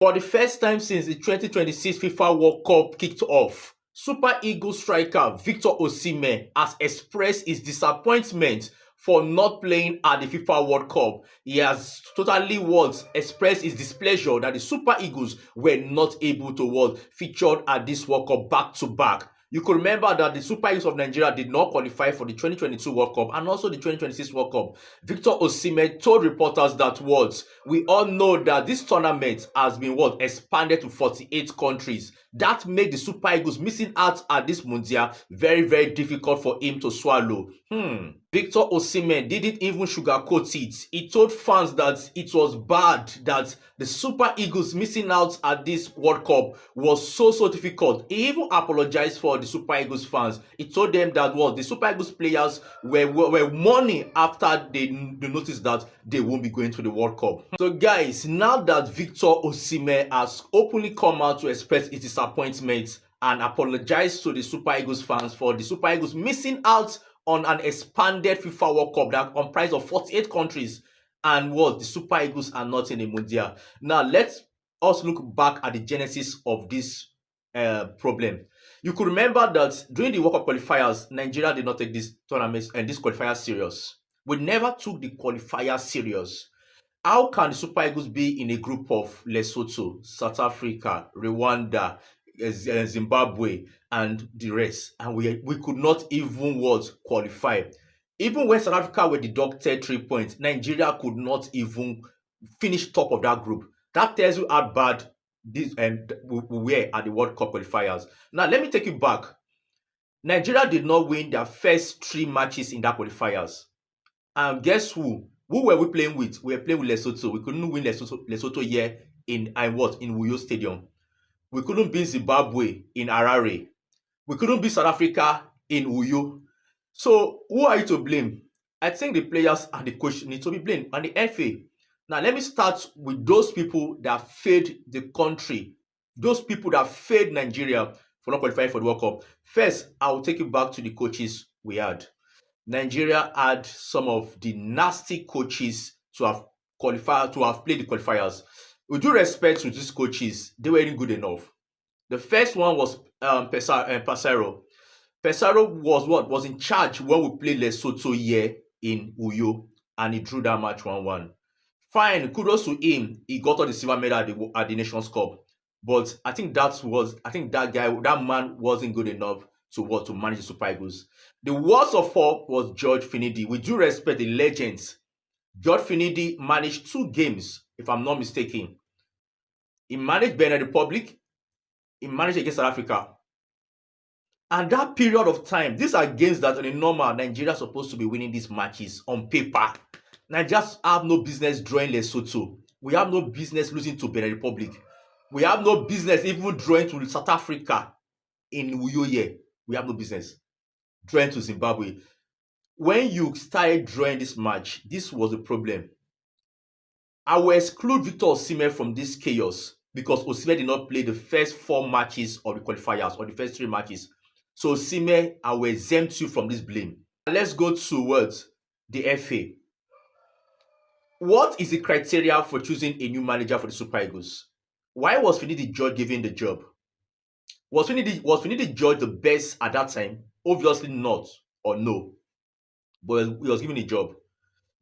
For the first time since the 2026 FIFA World Cup kicked off, Super Eagles striker Victor Osimhen has expressed his disappointment for not playing at the FIFA World Cup. He has totally expressed his displeasure that the Super Eagles were not able to featured at this World Cup back to back. You could remember that the Super Eagles of Nigeria did not qualify for the 2022 World Cup and also the 2026 World Cup. Victor Osimhen told reporters that we all know that this tournament has been expanded to 48 countries. That made the Super Eagles missing out at this Mundial very, very difficult for him to swallow. Victor Osimhen didn't even sugarcoat it. He told fans that it was bad that the Super Eagles missing out at this World Cup was so difficult. He even apologized for the Super Eagles fans. He told them that the Super Eagles players were mourning after they noticed that they won't be going to the World Cup. So guys, now that Victor Osimhen has openly come out to express his disappointment and apologize to the Super Eagles fans for the Super Eagles missing out on an expanded FIFA World Cup that comprised of 48 countries, and the Super Eagles are not in the Mundial. Now let's also look back at the genesis of this problem. You could remember that during the World Cup qualifiers, Nigeria did not take this tournament and this qualifier serious. We never took the qualifier serious. How can the Super Eagles be in a group of Lesotho, South Africa, Rwanda, Zimbabwe, and the rest, and we could not even qualify? Even when South Africa were deducted 3 points, Nigeria could not even finish top of that group. That tells you how bad this we were at the World Cup qualifiers. Now let me take you back. Nigeria did not win their first 3 matches in that qualifiers. And guess who? Who were we playing with? We were playing with Lesotho. We couldn't win Lesotho here in Uyo Stadium. We couldn't beat Zimbabwe in Harare. We couldn't beat South Africa in Uyo. So who are you to blame? I think the players and the coach need to be blamed, and the FA. Now let me start with those people that failed the country, those people that failed Nigeria for not qualifying for the World Cup. First, I will take you back to the coaches we had. Nigeria had some of the nasty coaches to have qualified, to have played the qualifiers. With due respect to these coaches, they weren't good enough. The first one was Pesaro. Pesaro was in charge when we played Lesotho here in Uyo, and he drew that match 1-1. Fine, kudos to him. He got all the silver medal at the Nations Cup. But I think that man wasn't good enough to manage the Super Eagles. The worst of all was George Finidi. With due respect, the legends, George Finidi managed 2 games, if I'm not mistaken. He managed Benin Republic, he managed against South Africa. And that period of time, these are games that on a normal, Nigeria is supposed to be winning these matches on paper. Nigeria have no business drawing Lesotho. We have no business losing to Benin Republic. We have no business even drawing to South Africa in Uyo here. We have no business drawing to Zimbabwe. When you started drawing this match, this was the problem. I will exclude Victor Osimhen from this chaos because Osimhen did not play the first 4 matches of the qualifiers or the first 3 matches. So Osimhen, I will exempt you from this blame. Let's go to the FA. What is the criteria for choosing a new manager for the Super Eagles? Why was Finidi George given the job? Was Finidi George the best at that time? Obviously not, or no. But he was given a job.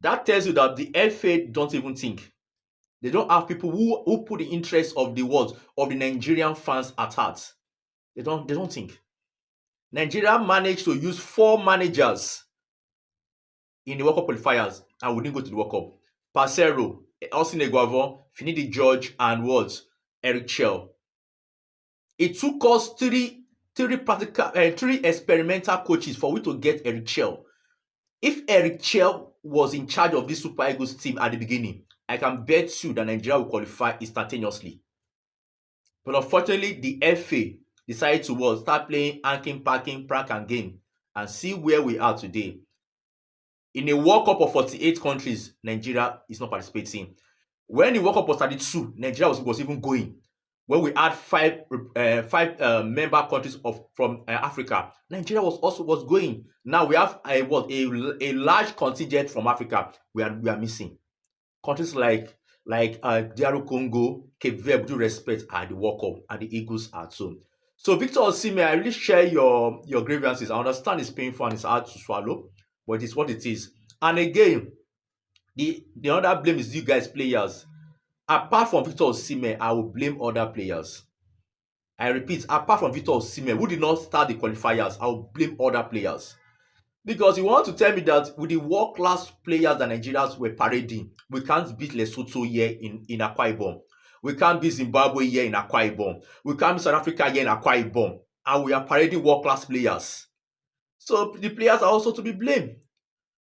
That tells you that the FA don't even think. They don't have people who put the interest of the Nigerian fans at heart. They don't think. Nigeria managed to use 4 managers in the World Cup qualifiers and we didn't go to the World Cup. Pasero, Osimhen Eguavoen, Finidi George, and Eric Chell. It took us 3 experimental coaches for we to get Eric Chell. If Eric Chell was in charge of this Super Eagles team at the beginning, I can bet you that Nigeria will qualify instantaneously. But unfortunately, the FA decided to start playing anking, packing, prank and game and see where we are today. In a World Cup of 48 countries, Nigeria is not participating. When the World Cup was 32, Nigeria was even going. When we had 5 member countries from Africa, Nigeria was going. Now we have a large contingent from Africa. We are missing countries like like DR Congo, Cape Verde, due respect, are the World Cup, and the Eagles are too. So Victor Osimhen, I really share your grievances. I understand it's painful and it's hard to swallow, but it's what it is. And again, the other blame is you guys players. Apart from Victor Osimhen, I will blame other players. I repeat, apart from Victor Osimhen, who did not start the qualifiers, I will blame other players. Because you want to tell me that with the world-class players that Nigerians were parading, we can't beat Lesotho here in Akwa Ibom. We can't beat Zimbabwe here in Akwa Ibom. We can't beat South Africa here in Akwa Ibom. And we are parading world-class players. So the players are also to be blamed.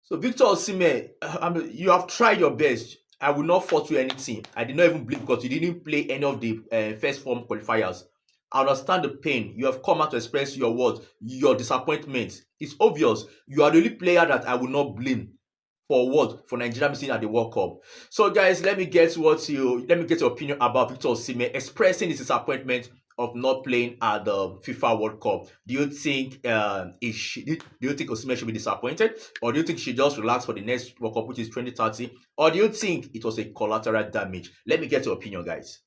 So Victor Osimhen, you have tried your best. I will not fault you anything. I did not even blame because you didn't play any of the first form qualifiers. I understand the pain. You have come out to express your words, your disappointment. It's obvious. You are the only player that I will not blame for what? For Nigeria missing at the World Cup. So guys, let me get your opinion about Victor Osimhen expressing his disappointment of not playing at the FIFA World Cup. Do you think Osimhen should be disappointed, or do you think she just relax for the next World Cup, which is 2030, or do you think it was a collateral damage? Let me get your opinion, guys.